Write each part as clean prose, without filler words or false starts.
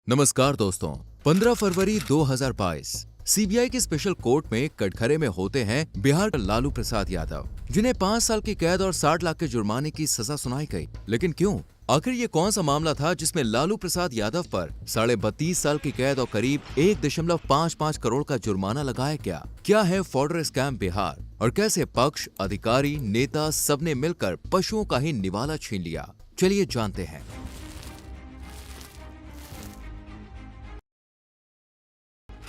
नमस्कार दोस्तों। 15 फरवरी 2022 सीबीआई की स्पेशल कोर्ट में कटघरे में होते हैं बिहार का लालू प्रसाद यादव, जिन्हें 5 साल की कैद और 60 लाख के जुर्माने की सजा सुनाई गई। लेकिन क्यों? आखिर ये कौन सा मामला था जिसमें लालू प्रसाद यादव पर 32.5 साल की कैद और करीब 1.55 करोड़ का जुर्माना लगाया गया? क्या है फॉर्डर स्कैम बिहार और कैसे पक्ष, अधिकारी, नेता सबने मिलकर पशुओं का ही निवाला छीन लिया? चलिए जानते हैं।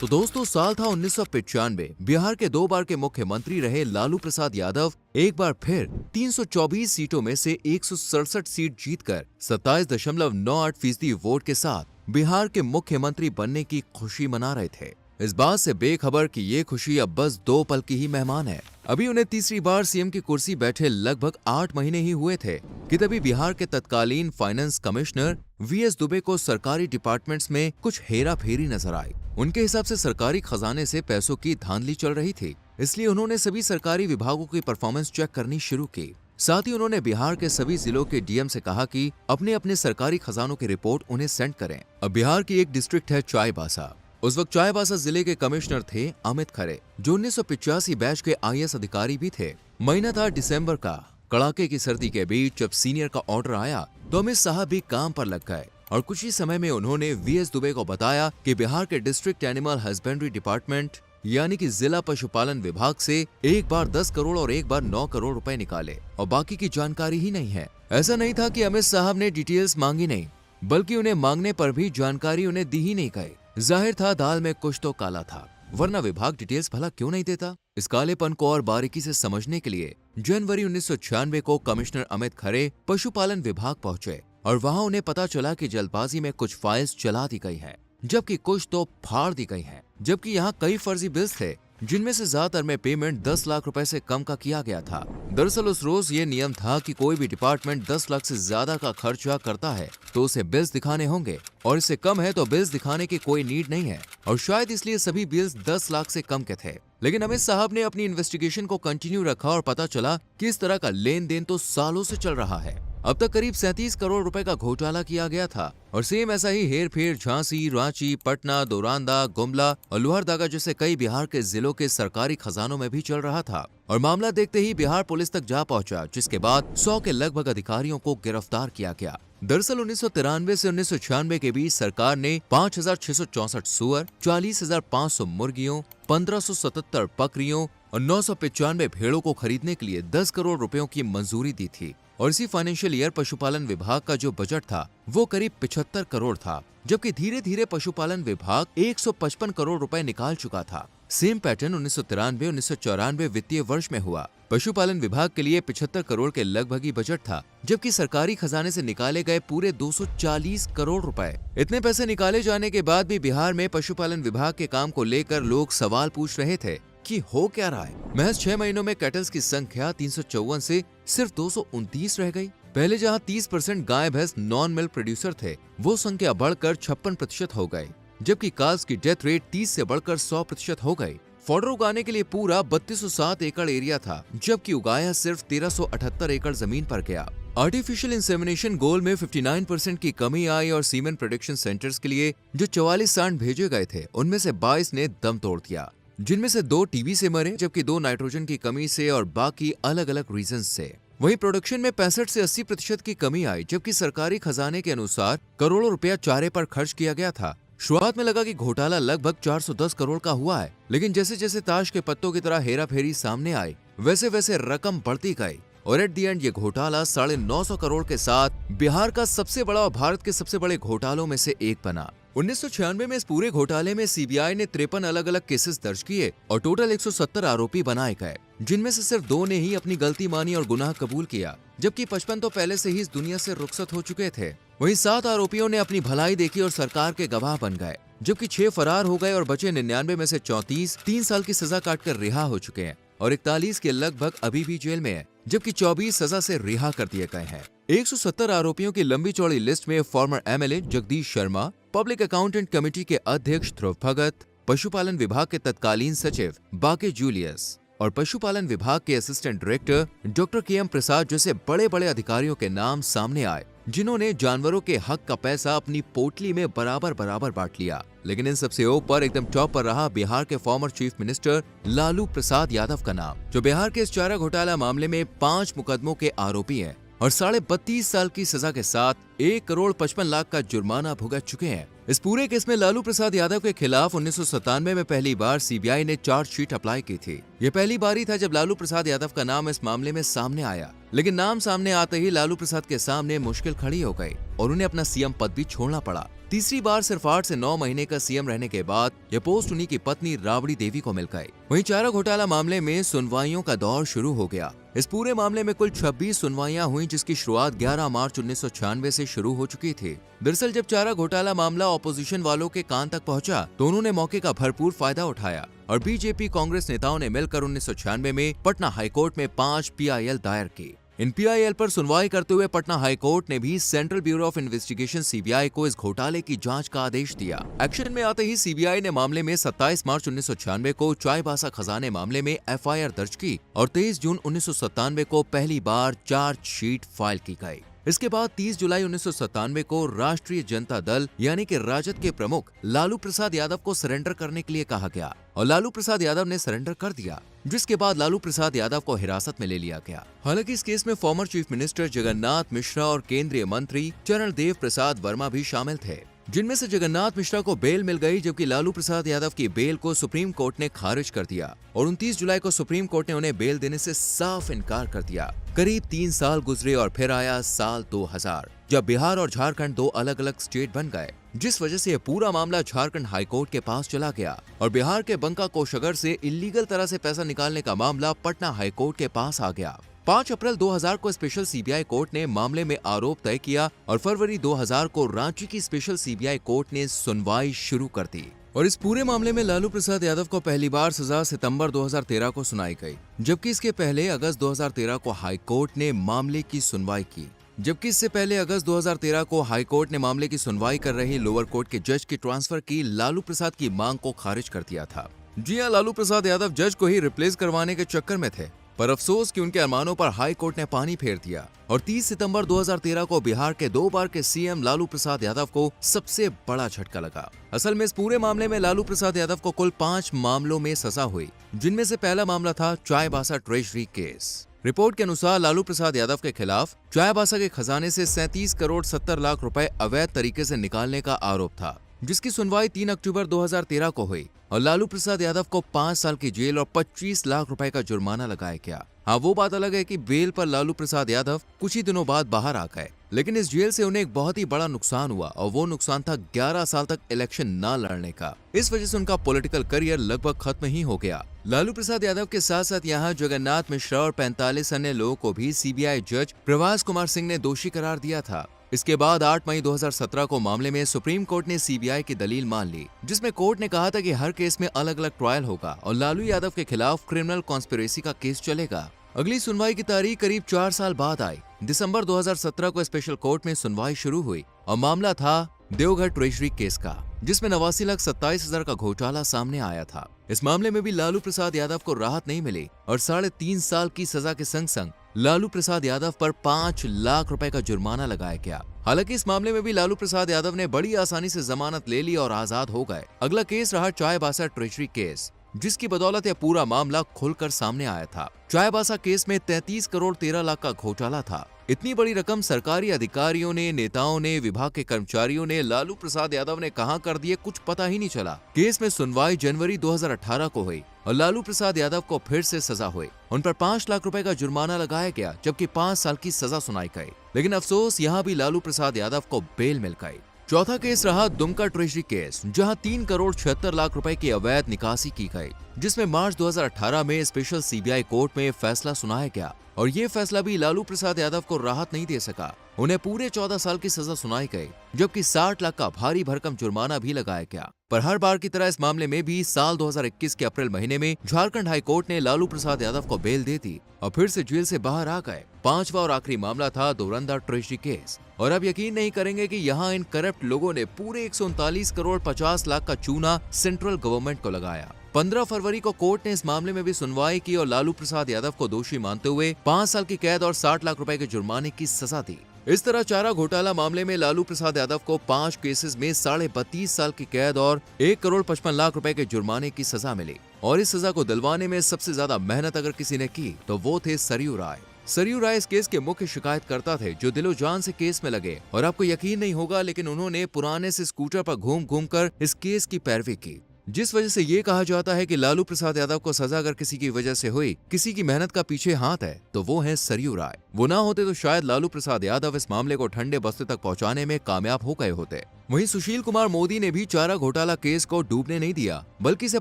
तो दोस्तों, साल था 1995। बिहार के 2 बार के मुख्यमंत्री रहे लालू प्रसाद यादव एक बार फिर 324 सीटों में से 167 सीट जीतकर 27.98% वोट के साथ बिहार के मुख्यमंत्री बनने की खुशी मना रहे थे। इस बात से बेखबर कि ये खुशी अब बस 2 पल की ही मेहमान है। अभी उन्हें तीसरी बार सीएम की कुर्सी बैठे लगभग 8 महीने ही हुए थे कि तभी बिहार के तत्कालीन फाइनेंस कमिश्नर वीएस दुबे को सरकारी डिपार्टमेंट्स में कुछ हेरा फेरी नजर आई। उनके हिसाब से सरकारी खजाने से पैसों की धांधली चल रही थी, इसलिए उन्होंने सभी सरकारी विभागों की परफॉर्मेंस चेक करनी शुरू की। साथ ही उन्होंने बिहार के सभी जिलों के डीएम से कहा कि अपने अपने सरकारी खजानों की रिपोर्ट उन्हें सेंड करें। अब बिहार की एक डिस्ट्रिक्ट है चाईबासा। उस वक्त चाईबासा जिले के कमिश्नर थे अमित खरे, जो 1985 बैच के आईएएस अधिकारी भी थे। महीना था दिसंबर का। कड़ाके की सर्दी के बीच जब सीनियर का ऑर्डर आया तो अमित साहब भी काम पर लग गए और कुछ ही समय में उन्होंने वीएस दुबे को बताया कि बिहार के डिस्ट्रिक्ट एनिमल हस्बेंड्री डिपार्टमेंट यानी कि जिला पशुपालन विभाग से एक बार 10 करोड़ और एक बार 9 करोड़ रुपए निकाले और बाकी की जानकारी ही नहीं है। ऐसा नहीं था कि अमित साहब ने डिटेल्स मांगी नहीं, बल्कि उन्हें मांगने पर भी जानकारी उन्हें दी ही नहीं गई। जाहिर था दाल में कुछ तो काला था, वरना विभाग डिटेल्स भला क्यों नहीं देता? इस कालेपन को और बारीकी से समझने के लिए जनवरी 1996 को कमिश्नर अमित खरे पशुपालन विभाग पहुंचे और वहां उन्हें पता चला कि जल्दबाजी में कुछ फाइल्स चला दी गई हैं, जबकि कुछ तो फाड़ दी गई हैं। जबकि यहाँ कई फर्जी बिल्स थे, जिनमें से ज्यादातर में पेमेंट 10 लाख रुपए से कम का किया गया था। दरअसल उस रोज ये नियम था कि कोई भी डिपार्टमेंट 10 लाख से ज्यादा का खर्चा करता है तो उसे बिल्स दिखाने होंगे, और इससे कम है तो बिल्स दिखाने की कोई नीड नहीं है, और शायद इसलिए सभी बिल्स 10 लाख से कम के थे। लेकिन अमित साहब ने अपनी इन्वेस्टिगेशन को कंटिन्यू रखा और पता चला कि इस तरह का लेन देन तो सालों से चल रहा है। अब तक करीब 37 करोड़ रुपए का घोटाला किया गया था, और सेम ऐसा ही हेर फेर झांसी, रांची, पटना, दोरांदा, गुमला और लोहरदगा जैसे कई बिहार के जिलों के सरकारी खजानों में भी चल रहा था। और मामला देखते ही बिहार पुलिस तक जा पहुंचा, जिसके बाद 100 के लगभग अधिकारियों को गिरफ्तार किया गया। दरअसल 1993 से 1996 के बीच सरकार ने 5,664 सुअर, 40,500 मुर्गियों, 1,577 बकरियों और 995 भेड़ों को खरीदने के लिए 10 करोड़ रुपयों की मंजूरी दी थी। और इसी फाइनेंशियल ईयर पशुपालन विभाग का जो बजट था वो करीब 75 करोड़ था, जबकि धीरे धीरे पशुपालन विभाग 155 करोड़ रुपए निकाल चुका था। सेम पैटर्न 1993-1994 वित्तीय वर्ष में हुआ। पशुपालन विभाग के लिए 75 करोड़ के लगभग ही बजट था, जबकि सरकारी खजाने से निकाले गए पूरे 240 करोड़ रुपए। इतने पैसे निकाले जाने के बाद भी बिहार में पशुपालन विभाग के काम को लेकर लोग सवाल पूछ रहे थे कि हो क्या रहा है। महज 6 महीनों में कैटल्स की संख्या 354 से सिर्फ 229 रह गई। पहले जहां 30% गाय भैंस नॉन मिल्क प्रोड्यूसर थे, वो संख्या बढ़कर 56% हो गई, जबकि काल्स की डेथ रेट 30 से बढ़कर 100% हो गई। फॉडर उगाने के लिए पूरा 3207 एकड़ एरिया था, जबकि उगाया सिर्फ 1378 एकड़ जमीन पर गया। आर्टिफिशियल इंसेमिनेशन गोल में 59% की कमी आई और सीमेन प्रोडक्शन सेंटर्स के लिए जो 44 सांड भेजे गए थे, उनमें से 22 ने दम तोड़ दिया, जिनमें से 2 टीबी से मरे, जबकि 2 नाइट्रोजन की कमी से और बाकी अलग अलग रीजन से। वहीं प्रोडक्शन में 65 से 80% की कमी आई, जबकि सरकारी खजाने के अनुसार करोड़ों रुपया चारे पर खर्च किया गया था। शुरुआत में लगा कि घोटाला लगभग 410 करोड़ का हुआ है, लेकिन जैसे जैसे ताश के पत्तों की तरह हेरा फेरी सामने आई, वैसे वैसे रकम बढ़ती गई और एट दी एंड ये घोटाला 950 करोड़ के साथ बिहार का सबसे बड़ा और भारत के सबसे बड़े घोटालों में से एक बना। 1996 में इस पूरे घोटाले में सीबीआई ने 53 अलग अलग केसेस दर्ज किए और टोटल 170 आरोपी बनाए गए, जिनमें से सिर्फ 2 ने ही अपनी गलती मानी और गुनाह कबूल किया, जबकि 55 तो पहले से ही इस दुनिया से रुखसत हो चुके थे। वहीं 7 आरोपियों ने अपनी भलाई देखी और सरकार के गवाह बन गए, जबकि 6 फरार हो गए और बचे 99 में से 34 3 साल की सजा काटकर रिहा हो चुके हैं और 41 के लगभग अभी भी जेल में है, जबकि 24 सजा से रिहा कर दिए गए हैं। 170 आरोपियों की लंबी चौड़ी लिस्ट में farmer MLA Jagdish Sharma, public accountant committee के अध्यक्ष ध्रुव भगत, पशुपालन विभाग के तत्कालीन सचिव बाके जूलियस और पशुपालन विभाग के असिस्टेंट डायरेक्टर डॉक्टर केएम प्रसाद जैसे बड़े बड़े अधिकारियों के नाम सामने आए, जिन्होंने जानवरों के हक का पैसा अपनी पोटली में बराबर बराबर बांट लिया। लेकिन इन सबसे ऊपर एकदम टॉप पर रहा बिहार के former chief minister Lalu Prasad Yadav का नाम, जो बिहार के इस चारा घोटाला मामले में 5 मुकदमों के आरोपी हैं और 32.5 साल की सजा के साथ 1,55,00,000 का जुर्माना भुगत चुके हैं। इस पूरे केस में लालू प्रसाद यादव के खिलाफ 1997 में पहली बार सीबीआई ने चार्जशीट अप्लाई की थी। ये पहली बार ही था जब लालू प्रसाद यादव का नाम इस मामले में सामने आया। लेकिन नाम सामने आते ही लालू प्रसाद के सामने मुश्किल खड़ी हो गई और उन्हें अपना सीएम पद भी छोड़ना पड़ा। तीसरी बार सिर्फ 8 से 9 महीने का सीएम रहने के बाद यह पोस्ट उन्हीं की पत्नी राबड़ी देवी को मिल गई। वहीं चारा घोटाला मामले में सुनवाइयों का दौर शुरू हो गया। इस पूरे मामले में कुल 26 सुनवाइयां हुई, जिसकी शुरुआत 11 मार्च 1996 से शुरू हो चुकी थी। दरअसल जब चारा घोटाला मामला ऑपोजिशन वालों के कान तक पहुंचा तो उन्होंने मौके का भरपूर फायदा उठाया और बीजेपी कांग्रेस नेताओं ने मिलकर 1996 में पटना हाईकोर्ट में 5 PIL दायर की। इन PIL पर सुनवाई करते हुए पटना हाईकोर्ट ने भी central bureau of investigation CBI को इस घोटाले की जांच का आदेश दिया। एक्शन में आते ही CBI ने मामले में 27 मार्च 1996 को चाईबासा खजाने मामले में FIR दर्ज की और 23 जून 1997 को पहली बार चार्जशीट फाइल की गई। इसके बाद 30 जुलाई 1997 को राष्ट्रीय जनता दल यानी कि राजद के प्रमुख लालू प्रसाद यादव को सरेंडर करने के लिए कहा गया और लालू प्रसाद यादव ने सरेंडर कर दिया, जिसके बाद लालू प्रसाद यादव को हिरासत में ले लिया गया। हालांकि इस केस में former chief minister Jagannath Mishra और केंद्रीय मंत्री चरणदेव प्रसाद वर्मा भी शामिल थे, जिनमें से जगन्नाथ मिश्रा को बेल मिल गई, जबकि लालू प्रसाद यादव की बेल को सुप्रीम कोर्ट ने खारिज कर दिया और 29 जुलाई को सुप्रीम कोर्ट ने उन्हें बेल देने से साफ इनकार कर दिया। करीब 3 साल गुजरे और फिर आया साल 2000, जब बिहार और झारखंड 2 अलग अलग स्टेट बन गए, जिस वजह से यह पूरा मामला झारखंड हाईकोर्ट के पास चला गया और बिहार के बंका कोषागार से इलीगल तरह से पैसा निकालने का मामला पटना हाईकोर्ट के पास आ गया। 5 अप्रैल 2000 को स्पेशल CBI कोर्ट ने मामले में आरोप तय किया और फरवरी 2000 को रांची की स्पेशल CBI कोर्ट ने सुनवाई शुरू कर दी और इस पूरे मामले में लालू प्रसाद यादव को पहली बार सजा सितंबर 2013 को सुनाई गई, जबकि इसके पहले अगस्त 2013 को हाईकोर्ट ने मामले की सुनवाई की। जबकि इससे पहले अगस्त 2013 को हाईकोर्ट ने मामले की सुनवाई कर रही लोअर कोर्ट के जज की ट्रांसफर की लालू प्रसाद की मांग को खारिज कर दिया था। जी हां, लालू प्रसाद यादव जज को ही रिप्लेस करवाने के चक्कर में थे, पर अफसोस कि उनके अरमानों पर हाई कोर्ट ने पानी फेर दिया और 30 सितंबर 2013 को बिहार के 2 बार के सीएम लालू प्रसाद यादव को सबसे बड़ा झटका लगा। असल में इस पूरे मामले में लालू प्रसाद यादव को कुल 5 मामलों में सजा हुई, जिनमें से पहला मामला था चाईबासा ट्रेजरी केस। रिपोर्ट के अनुसार लालू प्रसाद यादव के खिलाफ चाईबासा के खजाने से 37 करोड़ 70 लाख रुपए अवैध तरीके से निकालने का आरोप था, जिसकी सुनवाई 3 अक्टूबर 2013 को हुई और लालू प्रसाद यादव को 5 साल की जेल और 25 लाख रुपए का जुर्माना लगाया गया। हाँ, वो बात अलग है कि बेल पर लालू प्रसाद यादव कुछ ही दिनों बाद बाहर आ गए, लेकिन इस जेल से उन्हें एक बहुत ही बड़ा नुकसान हुआ और वो नुकसान था 11 साल तक इलेक्शन न लड़ने का। इस वजह से उनका पॉलिटिकल करियर लगभग खत्म ही हो गया। लालू प्रसाद यादव के साथ साथ यहाँ जगन्नाथ मिश्रा और 45 अन्य लोगों को भी CBI जज प्रभास कुमार सिंह ने दोषी करार दिया था। इसके बाद 8 मई 2017 को मामले में सुप्रीम कोर्ट ने CBI की दलील मान ली, जिसमें कोर्ट ने कहा था कि हर केस में अलग अलग ट्रायल होगा और लालू यादव के खिलाफ क्रिमिनल कॉन्स्पिरेसी का केस चलेगा। अगली सुनवाई की तारीख करीब 4 साल बाद आई। दिसंबर 2017 को स्पेशल कोर्ट में सुनवाई शुरू हुई और मामला था देवघर ट्रेजरी केस का, जिसमें 89,27,000 का घोटाला सामने आया था। इस मामले में भी लालू प्रसाद यादव को राहत नहीं मिली और 3.5 साल की सजा के संग संग लालू प्रसाद यादव पर 5 लाख रुपए का जुर्माना लगाया गया। हालांकि इस मामले में भी लालू प्रसाद यादव ने बड़ी आसानी से जमानत ले ली और आजाद हो गए। अगला केस रहा चाईबासा ट्रेजरी केस, जिसकी बदौलत यह पूरा मामला खुलकर सामने आया था। चाईबासा केस में 33 करोड़ 13 लाख का घोटाला था। इतनी बड़ी रकम सरकारी अधिकारियों ने, नेताओं ने, विभाग के कर्मचारियों ने लालू प्रसाद यादव ने कहां कर दिए कुछ पता ही नहीं चला। केस में सुनवाई जनवरी 2018 को हुई और लालू प्रसाद यादव को फिर से सजा हुई। उन पर 5 लाख रुपए का जुर्माना लगाया गया, जबकि 5 साल की सजा सुनाई गई। लेकिन अफसोस, यहाँ भी लालू प्रसाद यादव को बेल मिल गई। चौथा केस रहा दुमका ट्रेजरी केस, जहां 3 करोड़ 76 लाख रुपए की अवैध निकासी की गई, जिसमें मार्च 2018 में स्पेशल CBI कोर्ट में फैसला सुनाया गया और ये फैसला भी लालू प्रसाद यादव को राहत नहीं दे सका। उन्हें पूरे 14 साल की सजा सुनाई गई, जबकि 60 लाख का भारी भरकम जुर्माना भी लगाया गया। पर हर बार की तरह इस मामले में भी साल 2021 के अप्रैल महीने में झारखंड हाई कोर्ट ने लालू प्रसाद यादव को बेल दे दी और फिर से जेल से बाहर आ गए। 5वां और आखिरी मामला था दोरंदा ट्रेजरी केस और अब यकीन नहीं करेंगे कि यहाँ इन करप्ट लोगों ने पूरे 139 करोड़ 50 लाख का चूना सेंट्रल गवर्नमेंट को लगाया। 15 फरवरी को कोर्ट ने इस मामले में भी सुनवाई की और लालू प्रसाद यादव को दोषी मानते हुए 5 साल की कैद और 60 लाख रुपए के जुर्माने की सजा दी। इस तरह चारा घोटाला मामले में लालू प्रसाद यादव को 5 केसेस में 32.5 साल की कैद और 1,55,00,000 रुपए के जुर्माने की सजा मिली। और इस सजा को दिलवाने में सबसे ज्यादा मेहनत अगर किसी ने की तो वो थे सरयू राय। सरयू राय इस केस के मुख्य शिकायतकर्ता थे, जो दिलो जान से केस में लगे। और आपको यकीन नहीं होगा, लेकिन उन्होंने पुराने से स्कूटर पर घूम घूम कर इस केस की पैरवी की, जिस वजह से ये कहा जाता है कि लालू प्रसाद यादव को सजा अगर किसी की वजह से हुई, किसी की मेहनत का पीछे हाथ है, तो वो है सरयू राय। वो ना होते तो शायद लालू प्रसाद यादव इस मामले को ठंडे बस्ते तक पहुंचाने में कामयाब हो गए होते। वहीं सुशील कुमार मोदी ने भी चारा घोटाला केस को डूबने नहीं दिया, बल्कि इसे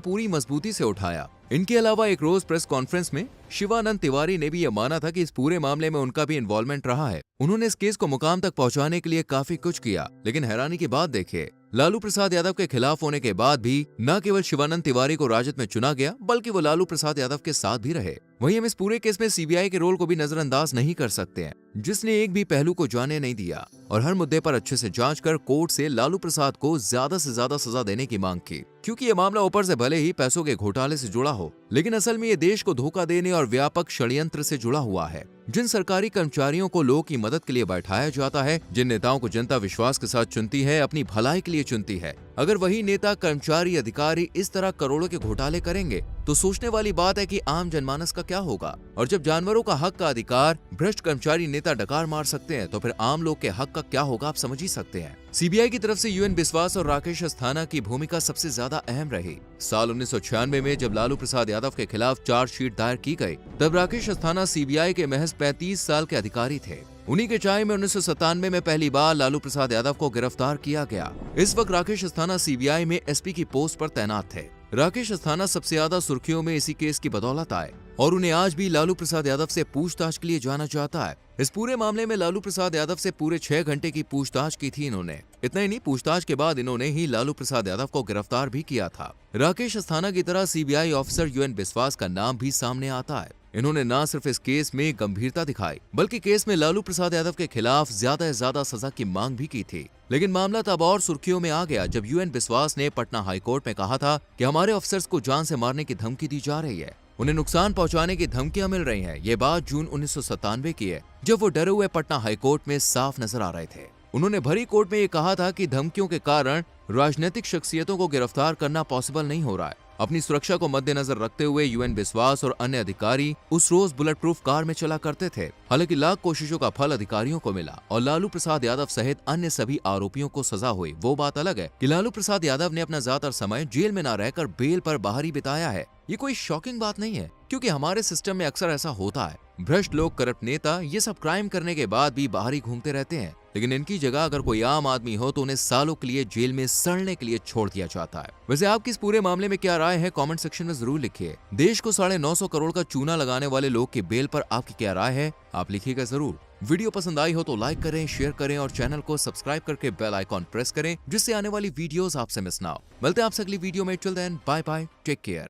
पूरी मजबूती से उठाया। इनके अलावा एक रोज प्रेस कॉन्फ्रेंस में शिवानंद तिवारी ने भी यह माना था कि इस पूरे मामले में उनका भी इन्वॉल्वमेंट रहा है। उन्होंने इस केस को मुकाम तक पहुंचाने के लिए काफी कुछ किया, लेकिन हैरानी की बात देखिए, लालू प्रसाद यादव के खिलाफ होने के बाद भी न केवल शिवानंद तिवारी को राजद में चुना गया, बल्कि वो लालू प्रसाद यादव के साथ भी रहे। वहीं हम इस पूरे केस में सीबीआई के रोल को भी नजरअंदाज नहीं कर सकते हैं, जिसने एक भी पहलू को जाने नहीं दिया और हर मुद्दे पर अच्छे से जांच कर कोर्ट से लालू प्रसाद को ज्यादा से ज्यादा सजा देने की मांग की। क्योंकि ये मामला ऊपर से भले ही पैसों के घोटाले से जुड़ा हो, लेकिन असल में ये देश को धोखा देने और व्यापक षड्यंत्र से जुड़ा हुआ है। जिन सरकारी कर्मचारियों को लोगों की मदद के लिए बैठाया जाता है, जिन नेताओं को जनता विश्वास के साथ चुनती है, अपनी भलाई के लिए चुनती है, अगर वही नेता, कर्मचारी, अधिकारी इस तरह करोड़ों के घोटाले करेंगे, तो सोचने वाली बात है कि आम जनमानस का क्या होगा। और जब जानवरों का हक का अधिकार भ्रष्ट कर्मचारी नेता डकार मार सकते हैं, तो फिर आम लोग के हक का क्या होगा, आप समझ ही सकते हैं। सीबीआई की तरफ से यूएन बिस्वास और राकेश अस्थाना की भूमिका सबसे ज्यादा अहम रही। साल 1996 में जब लालू प्रसाद यादव के खिलाफ चार्जशीट दायर की गई, तब राकेश अस्थाना सीबीआई के महज 35 साल के अधिकारी थे। उन्हीं के चाय में 1997 में पहली बार लालू प्रसाद यादव को गिरफ्तार किया गया। इस वक्त राकेश अस्थाना सीबीआई में एसपी की पोस्ट पर तैनात थे। राकेश अस्थाना सबसे ज्यादा सुर्खियों में इसी केस की बदौलत आए और उन्हें आज भी लालू प्रसाद यादव से पूछताछ के लिए जाना चाहता है। इस पूरे मामले में लालू प्रसाद यादव से पूरे 6 घंटे की पूछताछ की थी इन्होंने। इतना ही नहीं, पूछताछ के बाद इन्होंने ही लालू प्रसाद यादव को गिरफ्तार भी किया था। राकेश अस्थाना की तरह सीबीआई ऑफिसर यूएन बिस्वास का नाम भी सामने आता है। इन्होंने न सिर्फ इस केस में गंभीरता दिखाई, बल्कि केस में लालू प्रसाद यादव के खिलाफ ज्यादा से ज्यादा सजा की मांग भी की थी। लेकिन मामला तब और सुर्खियों में आ गया जब यूएन बिस्वास ने पटना हाईकोर्ट में कहा था कि हमारे अफसर्स को जान से मारने की धमकी दी जा रही है, उन्हें नुकसान पहुंचाने की धमकियां मिल रही हैं। ये बात जून 1997 की है, जब वो डरे हुए पटना हाईकोर्ट में साफ नजर आ रहे थे। उन्होंने भरी कोर्ट में ये कहा था कि धमकियों के कारण राजनीतिक शख्सियतों को गिरफ्तार करना पॉसिबल नहीं हो रहा है। अपनी सुरक्षा को मद्देनजर रखते हुए यूएन बिस्वास और अन्य अधिकारी उस रोज बुलेट प्रूफ कार में चला करते थे। हालांकि लाख कोशिशों का फल अधिकारियों को मिला और लालू प्रसाद यादव सहित अन्य सभी आरोपियों को सजा हुई। वो बात अलग है कि लालू प्रसाद यादव ने अपना ज्यादातर समय जेल में न रहकर बेल पर बाहर ही बिताया है। ये कोई शॉकिंग बात नहीं है, क्योंकि हमारे सिस्टम में अक्सर ऐसा होता है। भ्रष्ट लोग, करप्ट नेता ये सब क्राइम करने के बाद भी बाहर ही घूमते रहते हैं, लेकिन इनकी जगह अगर कोई आम आदमी हो तो उन्हें सालों के लिए जेल में सड़ने के लिए छोड़ दिया जाता है। वैसे आपकी इस पूरे मामले में क्या राय है, कमेंट सेक्शन में जरूर लिखिए। देश को 950 करोड़ का चूना लगाने वाले लोग की बेल पर आपकी क्या राय है, आप लिखिएगा जरूर। वीडियो पसंद आई हो तो लाइक करें, शेयर करें और चैनल को सब्सक्राइब करके बेल आइकॉन प्रेस करें, जिससे आने वाली वीडियोस आपसे मिस ना हो। मिलते हैं आपसे अगली वीडियो में। Till then bye bye, take care.